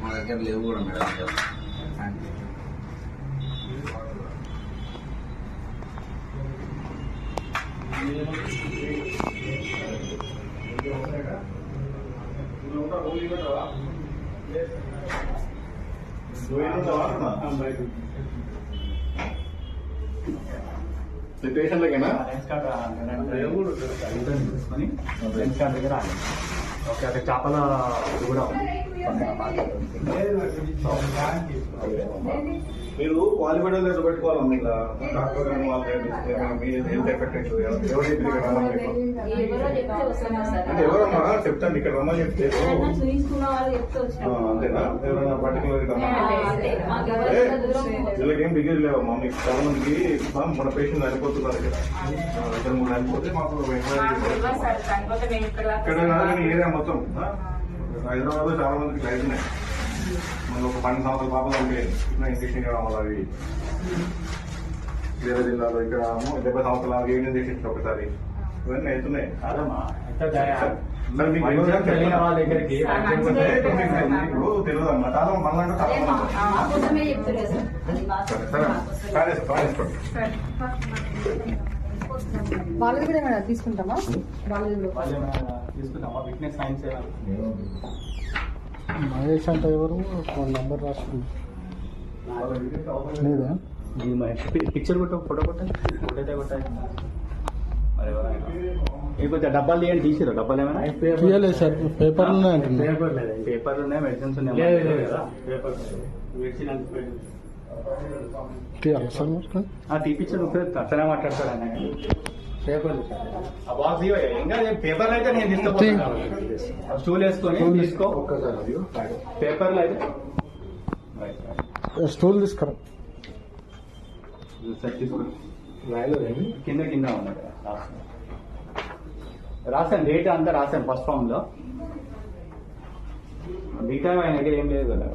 మా దగ్గర లేవు కూడా మేడం. స్టేషన్లకేనా తీసుకొని లెన్స్ కార్డ్ దగ్గర ఆగండి. ఓకే, అక్కడ చేపల ఇది కూడా ఉంది మీరు క్వాలిఫైడ్ లెటర్ పెట్టుకోవాలమ్మా. ఇలా డాక్టర్ గారు వాళ్ళు మీరు హెల్త్ ఎఫెక్ట్ అంటే ఎవరమ్మా చెప్తాను ఇక్కడ రమ్మని చెప్తే అంతేనా? ఎవరైనా పర్టికులర్ వీళ్ళకి ఏం డిగ్రీ లేవమ్మా. మీకు చాలా మందికి మన పేషెంట్ చనిపోతున్నారు ఇక్కడ. ఇద్దరు మూడు చనిపోతే మాకు ఇక్కడ కాదు ఏరియా మొత్తం హైదరాబాద్ లో చాలా మందికి అవుతున్నాయి. మనకు ఒక 12 సంవత్సరాల పాపలు ఉంటే ఇంజక్షన్ కావాలి. అవి వేరే జిల్లాలో ఇక్కడ 70 సంవత్సరాలు ఏం ఇంజక్షన్ ఒకసారి ఇవన్నీ అవుతున్నాయి. తెలియని వాళ్ళ దగ్గరికి ఇప్పుడు తెలియదమ్మా. చాలా మనలాంటి వాళ్ళది కూడా ఏమైనా తీసుకుంటామా? తీసుకుంటామా? ఫిట్నెస్ సైన్స్ మహేష్ అంటే ఎవరు? వాళ్ళ నెంబర్ రాసుకుంది లేదా? పిక్చర్ కొట్ట, ఫోటో కొట్టాలి, ఫోటో అయితే కొట్టాలి. మరి ఎవరైనా కొంచెం డబ్బాలు తీయండి. తీసిరు డబ్బాలు ఏమైనా? తీయలేదు సార్, పేపర్లు ఉన్నాయి అంటున్నా. పేపర్లు ఉన్నాయి, మెడిసిన్స్ ఉన్నాయి. తీయాలి సార్. తీపిచ్చారు అట్లనే మాట్లాడతాడు ఆయన. పేపర్లు బాక్స్ ఇంకా పేపర్లు అయితే నేను తీసుకో. స్టూల్ వేసుకొని తీసుకో. పేపర్లు అయితే స్టూల్ తీసుకురా. తీసుకోండి. కింద కింద ఉన్నాడు రాశాను. డేట్ అంతా రాశాను ఫస్ట్ ఫామ్ లో. మిగతా ఆయన దగ్గర ఏం లేదు కదా.